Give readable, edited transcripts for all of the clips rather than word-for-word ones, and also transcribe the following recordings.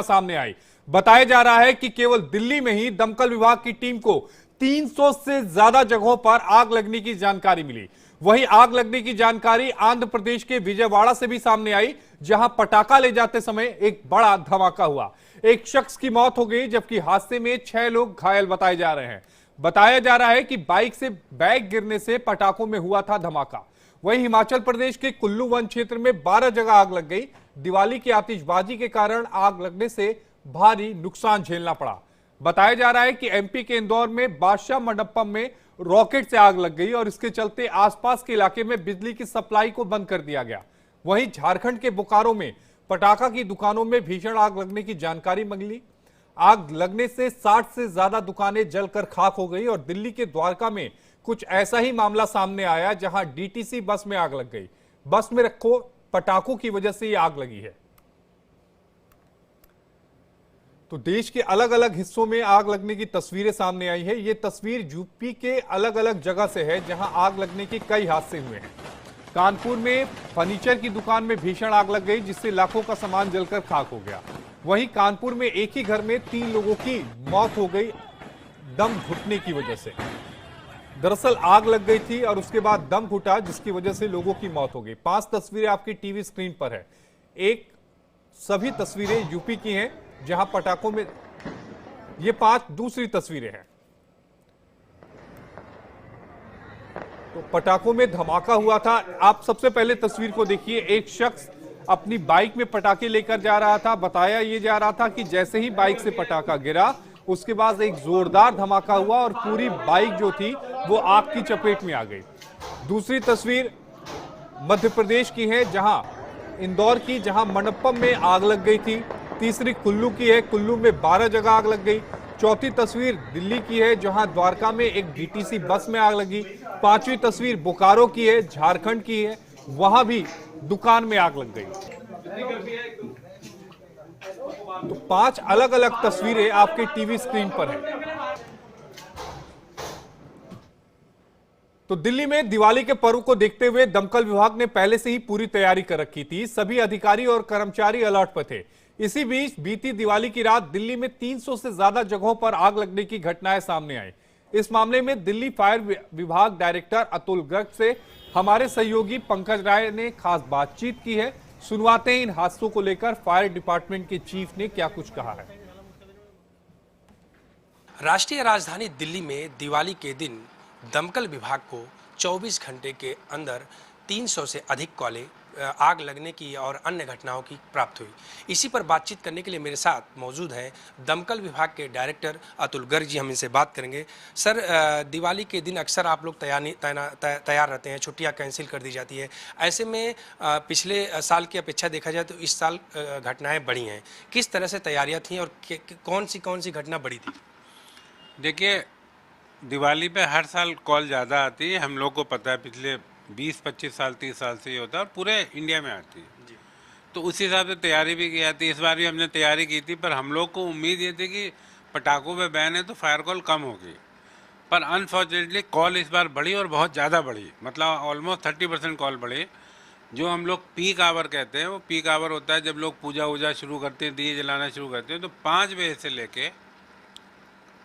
सामने आई। बताया जा रहा है कि केवल दिल्ली में ही दमकल विभाग की टीम को 300 से ज्यादा जगहों पर आग लगने की जानकारी मिली। वहीं आग लगने की जानकारी आंध्र प्रदेश के विजयवाड़ा से भी सामने आई, जहां पटाखा ले जाते समय एक बड़ा धमाका हुआ। एक शख्स की मौत हो गई, जबकि हादसे में 6 लोग घायल बताए जा रहे हैं। बताया जा रहा है कि बाइक से बैग गिरने से पटाखों में हुआ था धमाका। वहीं हिमाचल प्रदेश के कुल्लू वन क्षेत्र में 12 जगह आग लग गई। दिवाली की आतिशबाजी के कारण आग लगने से भारी नुकसान झेलना पड़ा। बताया जा रहा है कि एमपी के इंदौर में बादशाह मंडपम में रॉकेट से आग लग गई और इसके चलते आसपास के इलाके में बिजली की सप्लाई को बंद कर दिया गया। वहीं झारखंड के बोकारो में पटाखा की दुकानों में भीषण आग लगने की जानकारी मिली। आग लगने से 60 से ज्यादा दुकानें जलकर खाक हो गई और दिल्ली के द्वारका में कुछ ऐसा ही मामला सामने आया, जहां डीटीसी बस में आग लग गई। बस में रखो पटाखों की वजह से ये आग लगी है। तो देश के अलग अलग हिस्सों में आग लगने की तस्वीरें सामने आई है। ये तस्वीर यूपी के अलग अलग जगह से है, जहां आग लगने के कई हादसे हुए हैं। कानपुर में फर्नीचर की दुकान में भीषण आग लग गई, जिससे लाखों का सामान जलकर खाक हो गया। वहीं कानपुर में एक ही घर में 3 लोगों की मौत हो गई दम घुटने की वजह से। दरअसल आग लग गई थी और उसके बाद दम घुटा, जिसकी वजह से लोगों की मौत हो गई। 5 तस्वीरें आपकी टीवी स्क्रीन पर है। सभी तस्वीरें यूपी की हैं, जहां पटाखों में ये 5 दूसरी तस्वीरें हैं। तो पटाखों में धमाका हुआ था। आप सबसे पहले तस्वीर को देखिए। एक शख्स अपनी बाइक में पटाखे लेकर जा रहा था। बताया ये जा रहा था कि जैसे ही बाइक से पटाखा गिरा, उसके बाद एक जोरदार धमाका हुआ और पूरी बाइक जो थी वो आग की चपेट में आ गई। दूसरी तस्वीर मध्य प्रदेश की है, जहां इंदौर की, जहां मणप्पम में आग लग गई थी। तीसरी कुल्लू की है, कुल्लू में 12 जगह आग लग गई। चौथी तस्वीर दिल्ली की है, जहां द्वारका में एक डीटीसी बस में आग लगी। 5वीं तस्वीर बोकारो की है, झारखंड की है, वहां भी दुकान में आग लग गई। तो 5 अलग अलग तस्वीरें आपके टीवी स्क्रीन पर हैं। तो दिल्ली में दिवाली के पर्व को देखते हुए दमकल विभाग ने पहले से ही पूरी तैयारी कर रखी थी। सभी अधिकारी और कर्मचारी अलर्ट पर थे। इसी बीच बीती दिवाली की रात दिल्ली में 300 से ज्यादा जगहों पर आग लगने की घटनाएं सामने आई। इस मामले में दिल्ली फायर विभाग डायरेक्टर अतुल गर्ग से हमारे सहयोगी पंकज राय ने खास बातचीत की है। सुनवाते हैं इन हादसों को लेकर फायर डिपार्टमेंट के चीफ ने क्या कुछ कहा है। राष्ट्रीय राजधानी दिल्ली में दिवाली के दिन दमकल विभाग को 24 घंटे के अंदर 300 से अधिक कॉलें आग लगने की और अन्य घटनाओं की प्राप्त हुई। इसी पर बातचीत करने के लिए मेरे साथ मौजूद हैं दमकल विभाग के डायरेक्टर अतुल गर्ग जी। हम इनसे बात करेंगे। सर, दिवाली के दिन अक्सर आप लोग तैयार रहते हैं, छुट्टियां कैंसिल कर दी जाती है। ऐसे में पिछले साल की अपेक्षा देखा जाए तो इस साल घटनाएं बढ़ी हैं। किस तरह से तैयारियां थीं और कौन सी घटना बढ़ी थी? देखिए, दिवाली पे हर साल कॉल ज़्यादा आती है। हम लोग को पता है, पिछले 20-25 साल 30 साल से ये होता है और पूरे इंडिया में आती है जी। तो उस हिसाब से तैयारी भी की जाती है। इस बार भी हमने तैयारी की थी, पर हम लोग को उम्मीद ये थी कि पटाखों पे बैन है तो फायर कॉल कम होगी, पर अनफॉर्चुनेटली कॉल इस बार बढ़ी और बहुत ज़्यादा बढ़ी। मतलब ऑलमोस्ट 30% कॉल बढ़ी। जो हम लोग पीक आवर कहते हैं, वो पीक आवर होता है जब लोग पूजा वूजा शुरू करते हैं, दिए जलाना शुरू करते हैं। तो 5 बजे से लेके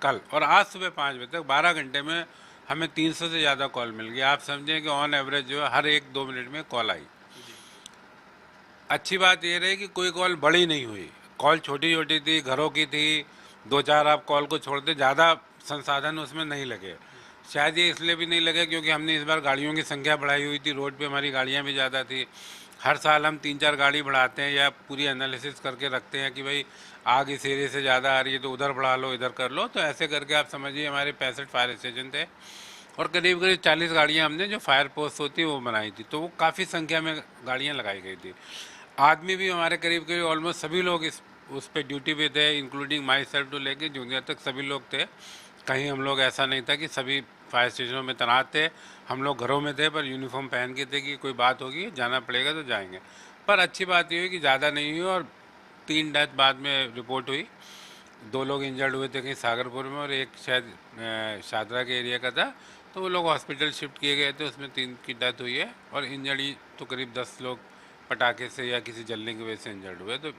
कल और आज सुबह 5 बजे तक 12 घंटे में हमें 300 से ज़्यादा कॉल मिल गई। आप समझें कि ऑन एवरेज जो है हर 1-2 मिनट में कॉल आई। अच्छी बात ये रही कि कोई कॉल बड़ी नहीं हुई। कॉल छोटी छोटी थी, घरों की थी, 2-4 आप कॉल को छोड़ते, ज़्यादा संसाधन उसमें नहीं लगे। शायद ये इसलिए भी नहीं लगे क्योंकि हमने इस बार गाड़ियों की संख्या बढ़ाई हुई थी। रोड पे हमारी गाड़ियाँ भी ज़्यादा थी। हर साल हम 3-4 गाड़ी बढ़ाते हैं या पूरी एनालिसिस करके रखते हैं कि भाई आग इस एरिया से ज़्यादा आ रही है तो उधर बढ़ा लो, इधर कर लो। तो ऐसे करके आप समझिए हमारे 65 फायर स्टेशन थे और करीब करीब 40 गाड़ियाँ हमने जो फायर पोस्ट होती है वो बनाई थी। तो वो काफ़ी संख्या में गाड़ियाँ लगाई गई थी। आदमी भी हमारे करीब करीब ऑलमोस्ट सभी लोग उस पर ड्यूटी पे थे, इंक्लूडिंग माई सेल्फ टू लेके जूनियर तक सभी लोग थे। कहीं हम लोग ऐसा नहीं था कि सभी फायर स्टेशनों में तैनात थे। हम लोग घरों में थे पर यूनिफॉर्म पहन के थे कि कोई बात होगी, जाना पड़ेगा तो जाएंगे। पर अच्छी बात ये हुई कि ज़्यादा नहीं हुई और 3 डेथ बाद में रिपोर्ट हुई। 2 लोग इंजर्ड हुए थे कहीं सागरपुर में और एक शायद शादरा के एरिया का था। तो वो लोग हॉस्पिटल शिफ्ट किए गए थे, उसमें 3 की डेथ हुई है और इंजर्ड तो करीब 10 लोग पटाखे से या किसी जलने की वजह से इंजर्ड हुए। तो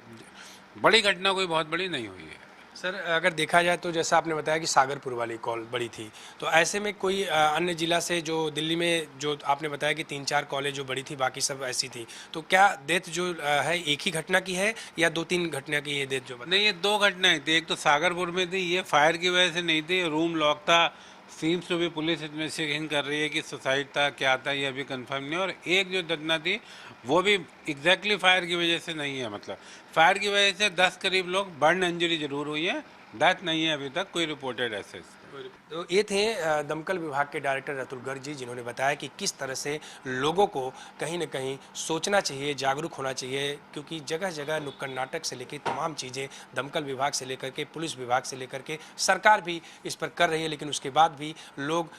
बड़ी घटना कोई बहुत बड़ी नहीं हुई है। सर, अगर देखा जाए तो जैसा आपने बताया कि सागरपुर वाली कॉल बड़ी थी, तो ऐसे में कोई अन्य जिला से जो दिल्ली में जो आपने बताया कि 3-4 कॉलेज जो बड़ी थी बाकी सब ऐसी थी, तो क्या डेथ जो है एक ही घटना की है या 2-3 घटना की ये डेथ जो नहीं, ये 2 घटनाएं थी। एक तो सागरपुर में थी, ये फायर की वजह से नहीं थी, रूम लॉक था। सीम्स टू भी पुलिस इन्वेस्टिगेशन कर रही है कि सुसाइड था क्या था, ये अभी कंफर्म नहीं। और एक जो घटना थी वो भी एग्जैक्टली फायर की वजह से नहीं है, मतलब फायर की वजह से 10 करीब लोग बर्न इंजरी जरूर हुई है, डेथ नहीं है अभी तक कोई रिपोर्टेड ऐसे। तो ये थे दमकल विभाग के डायरेक्टर रतुल गर्ग जी, जिन्होंने बताया कि किस तरह से लोगों को कहीं न कहीं सोचना चाहिए, जागरूक होना चाहिए, क्योंकि जगह जगह नुक्कड़ नाटक से लेकर तमाम चीज़ें दमकल विभाग से लेकर के पुलिस विभाग से लेकर के सरकार भी इस पर कर रही है, लेकिन उसके बाद भी लोग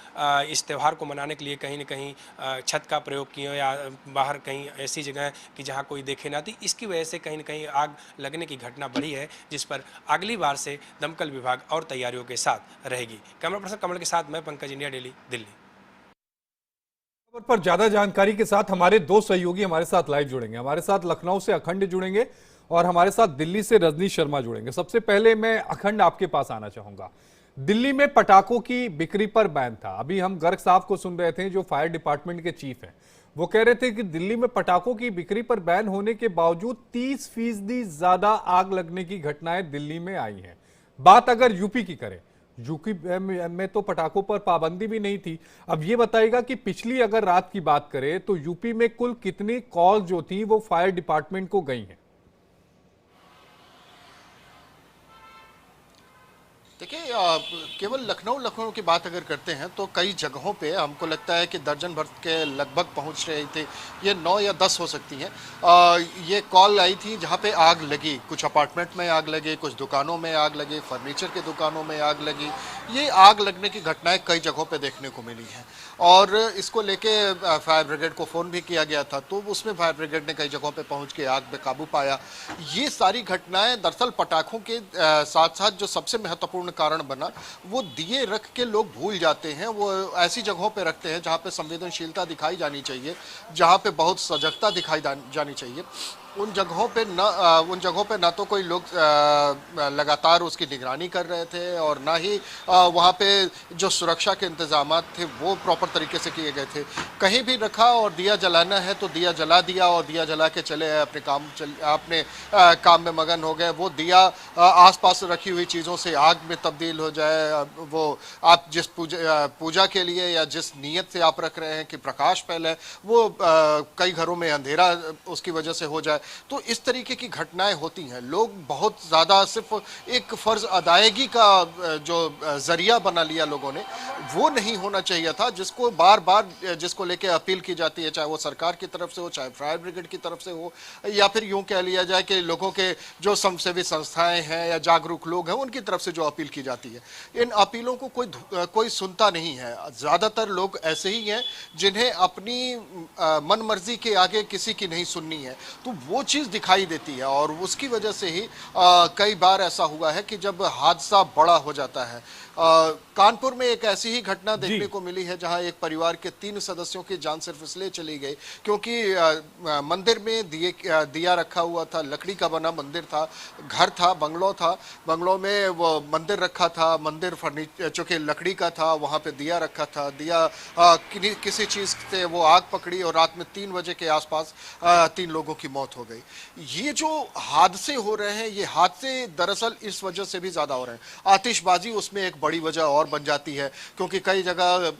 इस त्यौहार को मनाने के लिए कहीं न कहीं छत का प्रयोग किए या बाहर कहीं ऐसी जगह कि जहाँ कोई देखे ना थी, इसकी वजह से कहीं न कहीं आग लगने की घटना बढ़ी है, जिस पर अगली बार से दमकल विभाग और तैयारियों के साथ रहेगी। कैमरा पर्सन कमल के साथ मैं पंकज, इंडिया डेली, दिल्ली। खबर पर ज्यादा जानकारी के साथ हमारे 2 सहयोगी हमारे साथ लाइव जुड़ेंगे। हमारे साथ लखनऊ से अखंड जुड़ेंगे और हमारे साथ दिल्ली से रजनी शर्मा जुड़ेंगे। सबसे पहले मैं अखंड आपके पास आना चाहूंगा। दिल्ली में पटाखों की बिक्री पर बैन था। अभी हम गर्ग साहब को सुन रहे थे जो फायर डिपार्टमेंट के चीफ हैं, वो कह रहे थे कि दिल्ली में पटाखों की बिक्री पर बैन होने के बावजूद 30% ज्यादा आग लगने की घटनाएं दिल्ली में आई हैं। बात अगर यूपी की करें, यूपी में तो पटाखों पर पाबंदी भी नहीं थी। अब ये बताइएगा कि पिछली अगर रात की बात करें तो यूपी में कुल कितनी कॉल जो थी वो फायर डिपार्टमेंट को गई हैं? देखिए, केवल लखनऊ की बात अगर करते हैं तो कई जगहों पे हमको लगता है कि दर्जन भर के लगभग पहुंच रही थी, ये 9 या 10 हो सकती हैं। ये कॉल आई थी जहां पे आग लगी, कुछ अपार्टमेंट में आग लगी, कुछ दुकानों में आग लगी, फर्नीचर के दुकानों में आग लगी। ये आग लगने की घटनाएं कई जगहों पे देखने को मिली हैं और इसको लेके फायर ब्रिगेड को फ़ोन भी किया गया था, तो उसमें फायर ब्रिगेड ने कई जगहों पे पहुंच के आग पे काबू पाया। ये सारी घटनाएं दरअसल पटाखों के साथ साथ जो सबसे महत्वपूर्ण कारण बना, वो दिए रख के लोग भूल जाते हैं। वो ऐसी जगहों पे रखते हैं जहां पे संवेदनशीलता दिखाई जानी चाहिए, जहां पे बहुत सजगता दिखाई जानी चाहिए। उन जगहों पे ना तो कोई लोग लगातार उसकी निगरानी कर रहे थे और ना ही वहाँ पे जो सुरक्षा के इंतजाम थे वो प्रॉपर तरीके से किए गए थे। कहीं भी रखा और दिया जलाना है तो दिया जला दिया और दिया जला के चले अपने काम में मगन हो गए। वो दिया आसपास रखी हुई चीज़ों से आग में तब्दील हो जाए। वो आप जिस पूजा के लिए या जिस नीयत से आप रख रहे हैं कि प्रकाश फैले, वो कई घरों में अंधेरा उसकी वजह से हो जाए। तो इस तरीके की घटनाएं होती हैं। लोग बहुत ज़्यादा सिर्फ एक फ़र्ज़ अदायगी का जो ज़रिया बना लिया लोगों ने, वो नहीं होना चाहिए था, जिसको बार बार जिसको लेके अपील की जाती है, चाहे वो सरकार की तरफ से हो, चाहे फायर ब्रिगेड की तरफ से हो, या फिर यूँ कह लिया जाए कि लोगों के जो समाजसेवी संस्थाएं हैं या जागरूक लोग हैं उनकी तरफ से जो अपील की जाती है। इन अपीलों को कोई सुनता नहीं है। ज़्यादातर लोग ऐसे ही हैं जिन्हें अपनी मन मर्जी के आगे किसी की नहीं सुननी है, तो वो चीज़ दिखाई देती है और उसकी वजह से ही कई बार ऐसा हुआ है कि जब हादसा बड़ा हो जाता है। कानपुर में एक ऐसी ही घटना देखने को मिली है जहां एक परिवार के 3 सदस्यों की जान सिर्फ इसलिए चली गई क्योंकि मंदिर में दिया रखा हुआ था, लकड़ी का बना मंदिर था, घर था, बंगलो था, बंगलों में वो मंदिर रखा था, मंदिर फर्नीचर चूँकि लकड़ी का था, वहाँ पे दिया रखा था, दिया किसी चीज़ से वो आग पकड़ी और रात में 3 बजे के आसपास 3 लोगों की मौत हो गई। ये जो हादसे हो रहे हैं, ये हादसे दरअसल इस वजह से भी ज़्यादा हो रहे हैं। आतिशबाजी उसमें एक बड़ी वजह और बन जाती है क्योंकि कई जगह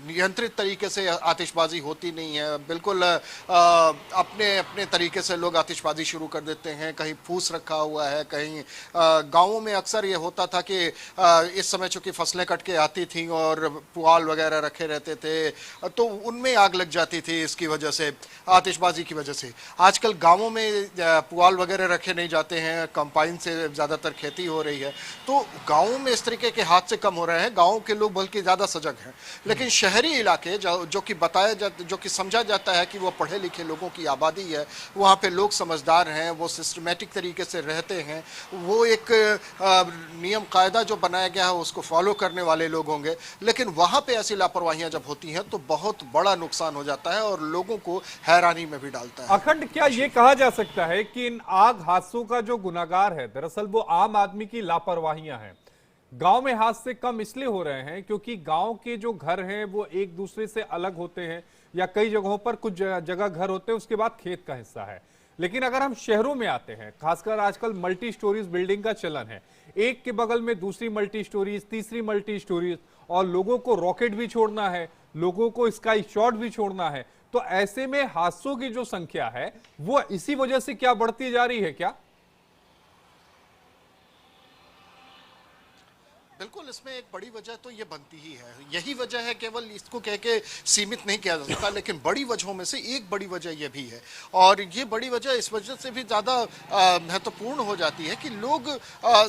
नियंत्रित तरीके से आतिशबाजी होती नहीं है। बिल्कुल अपने अपने तरीके से लोग आतिशबाजी शुरू कर देते हैं। कहीं फूस रखा हुआ है, कहीं गाँवों में अक्सर ये होता था कि इस समय चूँकि फसलें कट के आती थीं और पुआल वगैरह रखे रहते थे तो उनमें आग लग जाती थी, इसकी वजह से, आतिशबाजी की वजह से। आजकल गाँवों में पुआल वगैरह रखे नहीं जाते हैं, कंपाइन से ज़्यादातर खेती हो रही है, तो गाँवों में इस तरीके के हादसे कम हो रहे हैं, गाँव के लोग बल्कि ज़्यादा सजग हैं। लेकिन शहरी इलाके जो कि बताया जाता, जो कि समझा जाता है कि वो पढ़े लिखे लोगों की आबादी है, वहाँ पे लोग समझदार हैं, वो सिस्टमेटिक तरीके से रहते हैं, वो एक नियम कायदा जो बनाया गया है उसको फॉलो करने वाले लोग होंगे। लेकिन वहाँ पे ऐसी लापरवाहियाँ जब होती हैं तो बहुत बड़ा नुकसान हो जाता है और लोगों को हैरानी में भी डालता है। अखंड, क्या ये कहा जा सकता है कि इन आग हादसों का जो गुनाहगार है दरअसल वो आम आदमी की लापरवाहियां हैं? गांव में हादसे कम इसलिए हो रहे हैं क्योंकि गांव के जो घर हैं वो एक दूसरे से अलग होते हैं, या कई जगहों पर कुछ जगह घर होते हैं उसके बाद खेत का हिस्सा है। लेकिन अगर हम शहरों में आते हैं, खासकर आजकल मल्टी स्टोरीज बिल्डिंग का चलन है, एक के बगल में दूसरी मल्टी स्टोरीज, तीसरी मल्टी स्टोरीज, और लोगों को रॉकेट भी छोड़ना है, लोगों को स्काई शॉट भी छोड़ना है। तो ऐसे में हादसों की जो संख्या है वो इसी वजह से क्या बढ़ती जा रही है क्या? बिल्कुल, इसमें एक बड़ी वजह तो ये बनती ही है। यही वजह है, केवल इसको कह के सीमित नहीं किया जा सकता, लेकिन बड़ी वजहों में से एक बड़ी वजह ये भी है। और ये बड़ी वजह इस वजह से भी ज़्यादा महत्वपूर्ण हो जाती है कि लोग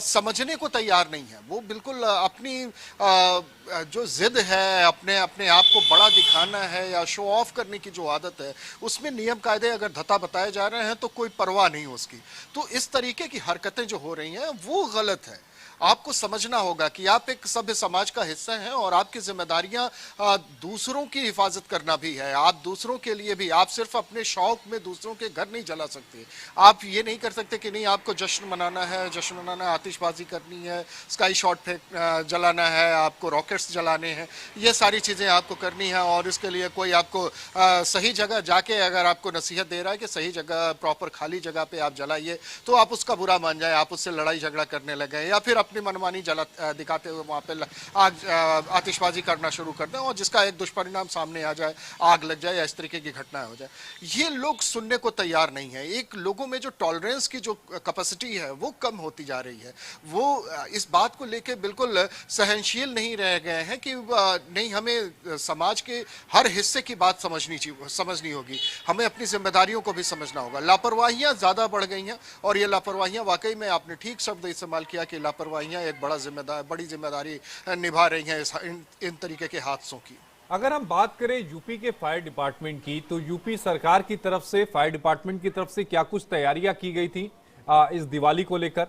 समझने को तैयार नहीं है। वो बिल्कुल अपनी जो जिद है, अपने अपने आप को बड़ा दिखाना है या शो ऑफ करने की जो आदत है, उसमें नियम कायदे अगर धता बताए जा रहे हैं तो कोई परवाह नहीं उसकी। तो इस तरीके की हरकतें जो हो रही हैं वो गलत है। आपको समझना होगा कि आप एक सभ्य समाज का हिस्सा हैं और आपकी जिम्मेदारियां दूसरों की हिफाजत करना भी है। आप दूसरों के लिए भी, आप सिर्फ अपने शौक में दूसरों के घर नहीं जला सकते। आप ये नहीं कर सकते कि नहीं आपको जश्न मनाना है, आतिशबाजी करनी है, स्काई शॉट फेंक जलाना है, आपको रॉकेट्स जलाने हैं, ये सारी चीज़ें आपको करनी है। और इसके लिए कोई आपको सही जगह जाके अगर आपको नसीहत दे रहा है कि सही जगह, प्रॉपर खाली जगह पे आप जलाइए, तो आप उसका बुरा मान जाए, आप उससे लड़ाई झगड़ा करने लगे या फिर अपनी मनमानी दिखाते हुए वहाँ पे आतिशबाजी करना शुरू कर दें और जिसका एक दुष्परिणाम सामने आ जाए, आग लग जाए या इस तरीके की घटनाएं हो जाए। ये लोग सुनने को तैयार नहीं है। एक लोगों में जो टॉलरेंस की जो कैपेसिटी है वो कम होती जा रही है। वो इस बात को लेके बिल्कुल सहनशील नहीं रह गए हैं कि नहीं, हमें समाज के हर हिस्से की बात समझनी होगी, हमें अपनी जिम्मेदारियों को भी समझना होगा। लापरवाहियां ज़्यादा बढ़ गई हैं और ये लापरवाहियां, वाकई में आपने ठीक शब्द इस्तेमाल किया कि लापरवाहियां एक बड़ी जिम्मेदारी निभा रही हैं इन तरीके के हादसों की। अगर हम बात करें यूपी के फायर डिपार्टमेंट की, तो यूपी सरकार की तरफ से, फायर डिपार्टमेंट की तरफ से क्या कुछ तैयारियां की गई थी इस दिवाली को लेकर?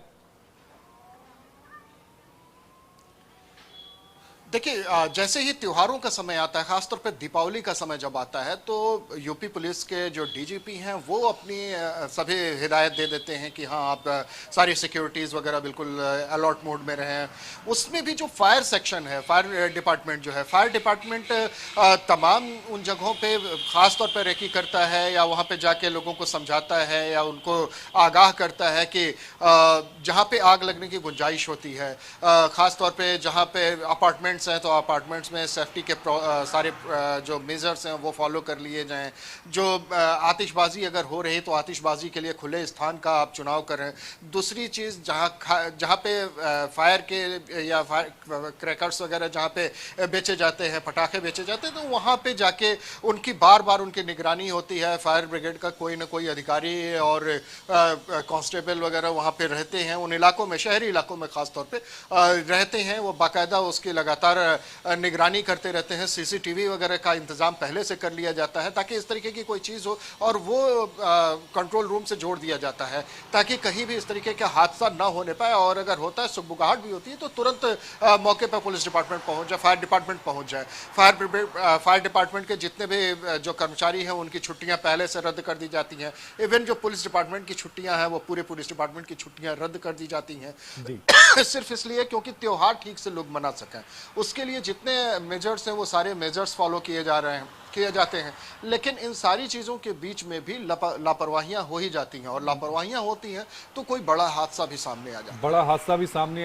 देखिए, जैसे ही त्योहारों का समय आता है, खासतौर पे दीपावली का समय जब आता है, तो यूपी पुलिस के जो डीजीपी हैं वो अपनी सभी हिदायत दे देते हैं कि हाँ, आप सारी सिक्योरिटीज़ वगैरह बिल्कुल अलर्ट मोड में रहें। उसमें भी जो फायर सेक्शन है, फायर डिपार्टमेंट जो है, फायर डिपार्टमेंट तमाम उन जगहों पे ख़ास तौर पे रेकी करता है या वहाँ पे जाके लोगों को समझाता है या उनको आगाह करता है कि जहाँ पे आग लगने की गुंजाइश होती है, ख़ास तौर पे जहाँ पे अपार्टमेंट हैं तो अपार्टमेंट्स में सेफ्टी के सारे जो मेजर्स हैं वो फॉलो कर लिए जाएं। जो आतिशबाजी अगर हो रही तो आतिशबाजी के लिए खुले स्थान का आप चुनाव करें। दूसरी चीज़, जहाँ पे फायर के या फायर क्रैकर्स वगैरह जहाँ पे बेचे जाते हैं, पटाखे बेचे जाते हैं, तो वहाँ पे जाके उनकी बार बार उनकी निगरानी होती है। फायर ब्रिगेड का कोई ना कोई अधिकारी और कांस्टेबल वगैरह वहाँ पे रहते हैं, उन इलाकों में, शहरी इलाकों में ख़ास तौर पे रहते हैं। वो बाकायदा उसकी लगातार निगरानी करते रहते हैं। सीसीटीवी वगैरह का इंतजाम पहले से कर लिया जाता है ताकि इस तरीके की कोई चीज़ हो और वो कंट्रोल रूम से जोड़ दिया जाता है ताकि कहीं भी इस तरीके का हादसा ना होने पाए। और अगर होता है, सुगबुगाहट भी होती है, तो तुरंत मौके पर पुलिस डिपार्टमेंट पहुंच जाए, फायर डिपार्टमेंट पहुंच जाए। फायर डिपार्टमेंट के जितने भी जो कर्मचारी हैं उनकी छुट्टियां पहले से रद्द कर दी जाती हैं। इवन जो पुलिस डिपार्टमेंट की छुट्टियां हैं वो पूरे पुलिस डिपार्टमेंट की छुट्टियां रद्द कर दी जाती हैं सिर्फ इसलिए क्योंकि त्योहार ठीक से लोग मना सकें। उसके लिए जितने मेजर्स हैं वो सारे मेजर्स फॉलो किए जाते हैं। लेकिन इन सारी चीज़ों के बीच में भी लापरवाहियां हो ही जाती हैं और लापरवाहियां होती हैं तो कोई बड़ा हादसा भी सामने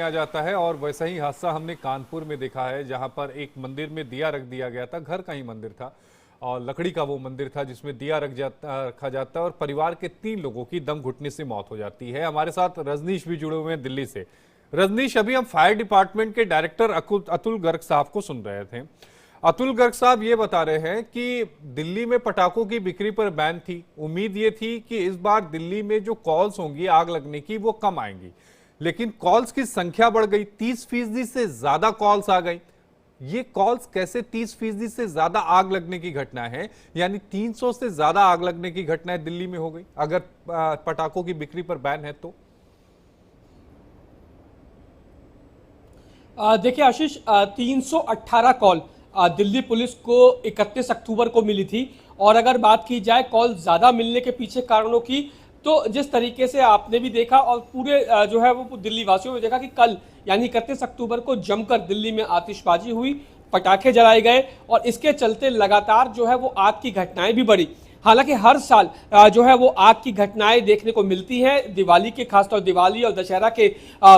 आ जाता है। और वैसा ही हादसा हमने कानपुर में देखा है, जहां पर एक मंदिर में दिया रख दिया गया था। घर का ही मंदिर था और लकड़ी का वो मंदिर था जिसमें दिया रखा जाता है और परिवार के 3 लोगों की दम घुटने से मौत हो जाती है। हमारे साथ रजनीश भी जुड़े हुए हैं दिल्ली से। रजनीश, अभी हम फायर डिपार्टमेंट के डायरेक्टर अतुल गर्ग साहब को सुन रहे थे। अतुल गर्ग साहब ये बता रहे हैं कि दिल्ली में पटाखों की बिक्री पर बैन थी। उम्मीद ये थी कि इस बार दिल्ली में जो कॉल्स होंगी आग लगने की वो कम आएंगी, लेकिन कॉल्स की संख्या बढ़ गई, 30% से ज्यादा कॉल्स आ गई। ये कॉल्स कैसे 30% से ज्यादा आग लगने की घटना है, यानी 300 से ज्यादा आग लगने की घटनाएं दिल्ली में हो गई अगर पटाखों की बिक्री पर बैन है तो? देखिए आशीष, 318 कॉल दिल्ली पुलिस को 31 अक्टूबर को मिली थी। और अगर बात की जाए कॉल ज़्यादा मिलने के पीछे कारणों की, तो जिस तरीके से आपने भी देखा और पूरे जो है वो दिल्ली वासियों ने देखा कि कल यानी 31 अक्टूबर को जमकर दिल्ली में आतिशबाजी हुई, पटाखे जलाए गए और इसके चलते लगातार जो है वो आग की घटनाएं भी बढ़ी। हालांकि हर साल जो है वो आग की घटनाएं देखने को मिलती हैं दिवाली के, खासतौर दिवाली और दशहरा के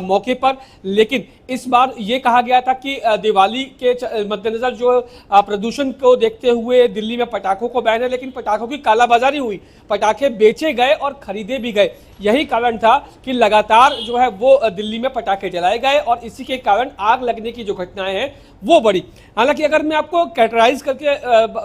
मौके पर, लेकिन इस बार ये कहा गया था कि दिवाली के मद्देनजर जो प्रदूषण को देखते हुए दिल्ली में पटाखों को बैन है, लेकिन पटाखों की कालाबाजारी हुई, पटाखे बेचे गए और खरीदे भी गए। यही कारण था कि लगातार जो है वो दिल्ली में पटाखे जलाए गए और इसी के कारण आग लगने की जो घटनाएं हैं वो बढ़ी। हालांकि अगर मैं आपको कैटेगराइज करके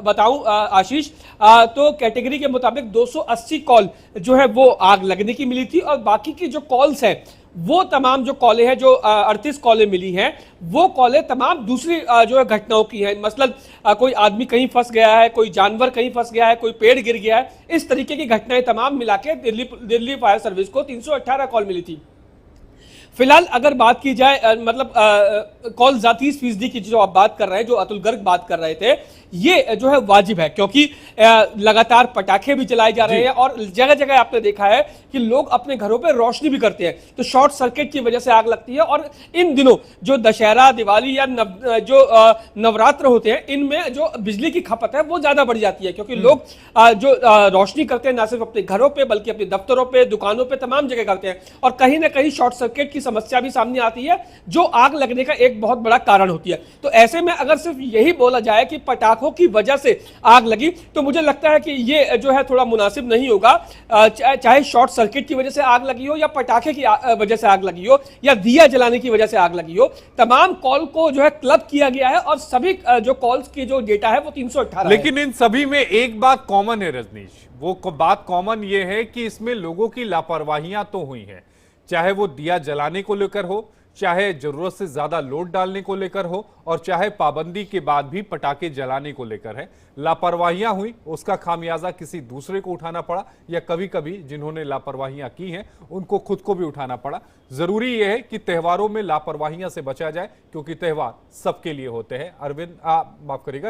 बताऊं आशीष, तो कैटेगरी के मुताबिक 280 कॉल जो है वो आग लगने की मिली थी और बाकी की जो कॉल्स हैं वो तमाम जो कॉलें हैं, जो 38 कॉलें मिली हैं, वो कॉलें तमाम दूसरी जो है घटनाओं की हैं। मसलन कोई आदमी कहीं फंस गया है, कोई जानवर कहीं फंस गया है, कोई पेड़ गिर गया है, इस तरीके की घटनाएं तमाम मिला के दिल्ली फायर सर्विस को 318 कॉल मिली थी। फिलहाल अगर बात की जाए मतलब कॉल 30% की जो आप बात कर रहे हैं, जो अतुल गर्ग बात कर रहे थे, ये जो है वाजिब है क्योंकि लगातार पटाखे भी चलाए जा रहे हैं और जगह जगह आपने देखा है कि लोग अपने घरों पे रोशनी भी करते हैं, तो शॉर्ट सर्किट की वजह से आग लगती है। और इन दिनों जो दशहरा, दिवाली या जो नवरात्र होते हैं, इनमें जो बिजली की खपत है वो ज्यादा बढ़ जाती है क्योंकि लोग जो रोशनी करते हैं ना सिर्फ अपने घरों पे बल्कि अपने दफ्तरों पे, दुकानों पे, तमाम जगह करते हैं और कहीं ना कहीं शॉर्ट सर्किट की समस्या भी सामने आती है जो आग लगने का एक बहुत बड़ा कारण होती है। तो ऐसे में अगर सिर्फ यही बोला जाए कि पटाखों की वजह से आग लगी, तो मुझे लगता है कि ये जो है थोड़ा मुनासिब नहीं होगा। चाहे शॉर्ट सर्किट की वजह से आग लगी हो या पटाखे की वजह से आग लगी हो या दिया जलाने की वजह से आग लगी हो, तमाम कॉल को जो है क्लब किया गया है और सभी जो कॉल्स की जो डेटा है वो 318 लेकिन इन सभी में एक बात कॉमन है रजनीश, वो बात कॉमन ये है कि इसमें लोगों की लापरवाहियां तो हुई हैं, चाहे वो दिया जलाने को लेकर हो, चाहे जरूरत से ज्यादा लोड डालने को लेकर हो और चाहे पाबंदी के बाद भी पटाखे जलाने को लेकर है। लापरवाहियां हुई, उसका खामियाजा किसी दूसरे को उठाना पड़ा या कभी कभी जिन्होंने लापरवाहियां की हैं उनको खुद को भी उठाना पड़ा। जरूरी यह है कि त्योहारों में लापरवाहियां से बचा जाए क्योंकि त्योहार सबके लिए होते हैं। अरविंद, माफ करिएगा।